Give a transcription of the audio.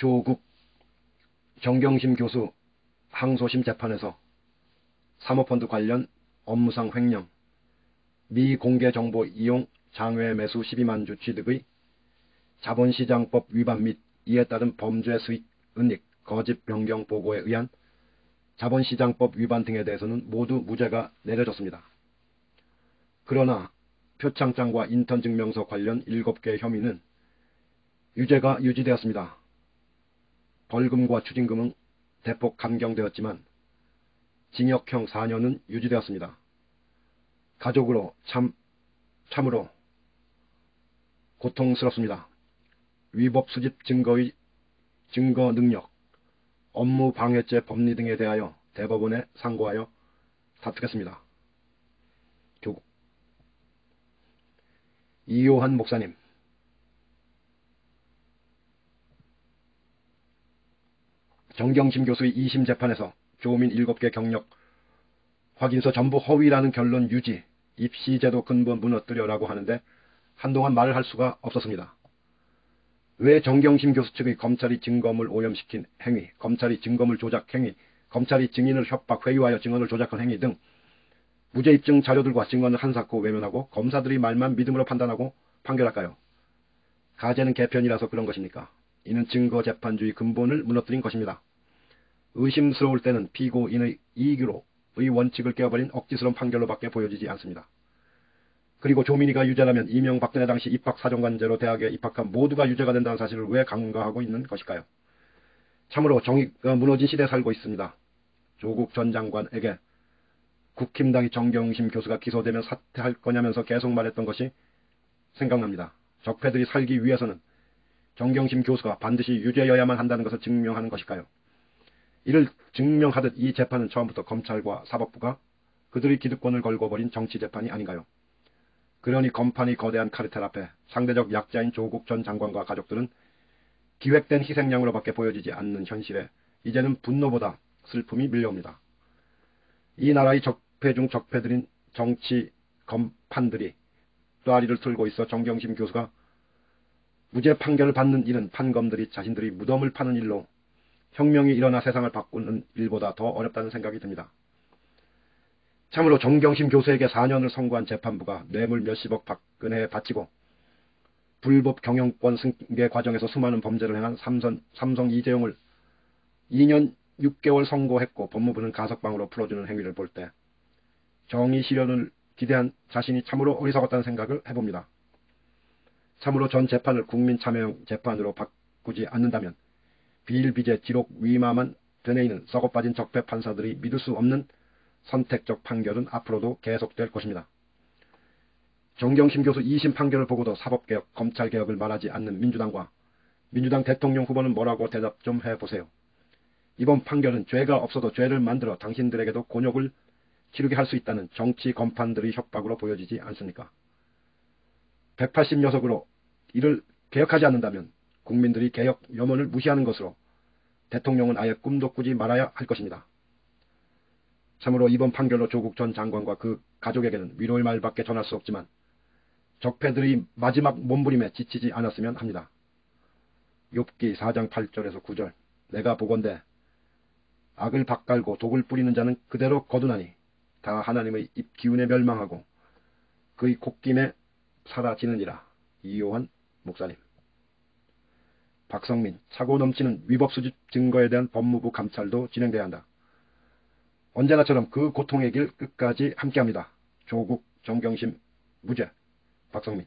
조국 정경심 교수 항소심 재판에서 사모펀드 관련 업무상 횡령, 미공개 정보 이용 장외 매수 12만 주 취득의 자본시장법 위반 및 이에 따른 범죄 수익 은닉 거짓 변경 보고에 의한 자본시장법 위반 등에 대해서는 모두 무죄가 내려졌습니다. 그러나 표창장과 인턴 증명서 관련 7개의 혐의는 유죄가 유지되었습니다. 벌금과 추징금은 대폭 감경되었지만 징역형 4년은 유지되었습니다. 가족으로 참으로 고통스럽습니다. 위법 수집 증거의 증거 능력, 업무 방해죄 법리 등에 대하여 대법원에 상고하여 다투겠습니다. 조국 이요한 목사님, 정경심 교수의 2심 재판에서 조민 7개 경력 확인서 전부 허위라는 결론 유지, 입시제도 근본 무너뜨려라고 하는데 한동안 말을 할 수가 없었습니다. 왜 정경심 교수 측의 검찰이 증거물 오염시킨 행위, 검찰이 증거물 조작 행위, 검찰이 증인을 협박, 회유하여 증언을 조작한 행위 등 무죄 입증 자료들과 증언을 한사코 외면하고 검사들이 말만 믿음으로 판단하고 판결할까요? 가제는 개편이라서 그런 것입니까? 이는 증거재판주의 근본을 무너뜨린 것입니다. 의심스러울 때는 피고인의 이익으로 의 원칙을 깨어버린 억지스러운 판결로밖에 보여지지 않습니다. 그리고 조민희가 유죄라면 이명박근혜 당시 입학사정관제로 대학에 입학한 모두가 유죄가 된다는 사실을 왜 간과하고 있는 것일까요? 참으로 정의가 무너진 시대에 살고 있습니다. 조국 전 장관에게 국힘당이 정경심 교수가 기소되면 사퇴할 거냐면서 계속 말했던 것이 생각납니다. 적폐들이 살기 위해서는 정경심 교수가 반드시 유죄여야만 한다는 것을 증명하는 것일까요? 이를 증명하듯 이 재판은 처음부터 검찰과 사법부가 그들의 기득권을 걸고 벌인 정치재판이 아닌가요? 그러니 검판이 거대한 카르텔 앞에 상대적 약자인 조국 전 장관과 가족들은 기획된 희생양으로밖에 보여지지 않는 현실에 이제는 분노보다 슬픔이 밀려옵니다. 이 나라의 적폐 중 적폐들인 정치 검판들이 또아리를 틀고 있어 정경심 교수가 무죄 판결을 받는 일은 판검들이 자신들이 무덤을 파는 일로 혁명이 일어나 세상을 바꾸는 일보다 더 어렵다는 생각이 듭니다. 참으로 정경심 교수에게 4년을 선고한 재판부가 뇌물 몇십억 박근혜에 바치고 불법 경영권 승계 과정에서 수많은 범죄를 행한 삼성 이재용을 2년 6개월 선고했고 법무부는 가석방으로 풀어주는 행위를 볼 때 정의 실현을 기대한 자신이 참으로 어리석었다는 생각을 해봅니다. 참으로 전 재판을 국민참여형 재판으로 바꾸지 않는다면 비일비재 기록 위마만 되뇌이는 썩어빠진 적폐 판사들이 믿을 수 없는 선택적 판결은 앞으로도 계속될 것입니다. 정경심 교수 2심 판결을 보고도 사법개혁, 검찰개혁을 말하지 않는 민주당과 민주당 대통령 후보는 뭐라고 대답 좀 해보세요. 이번 판결은 죄가 없어도 죄를 만들어 당신들에게도 곤욕을 치르게 할 수 있다는 정치 검판들의 협박으로 보여지지 않습니까? 180여석으로 이를 개혁하지 않는다면 국민들이 개혁 염원을 무시하는 것으로 대통령은 아예 꿈도 꾸지 말아야 할 것입니다. 참으로 이번 판결로 조국 전 장관과 그 가족에게는 위로의 말밖에 전할 수 없지만 적폐들의 마지막 몸부림에 지치지 않았으면 합니다. 욥기 4장 8절에서 9절 내가 보건대 악을 밭갈고 독을 뿌리는 자는 그대로 거두나니 다 하나님의 입 기운에 멸망하고 그의 콧김에 사라지느니라. 이요한 목사님. 박성민, 차고 넘치는 위법 수집 증거에 대한 법무부 감찰도 진행돼야 한다. 언제나처럼 그 고통의 길 끝까지 함께합니다. 조국, 정경심, 무죄. 박성민.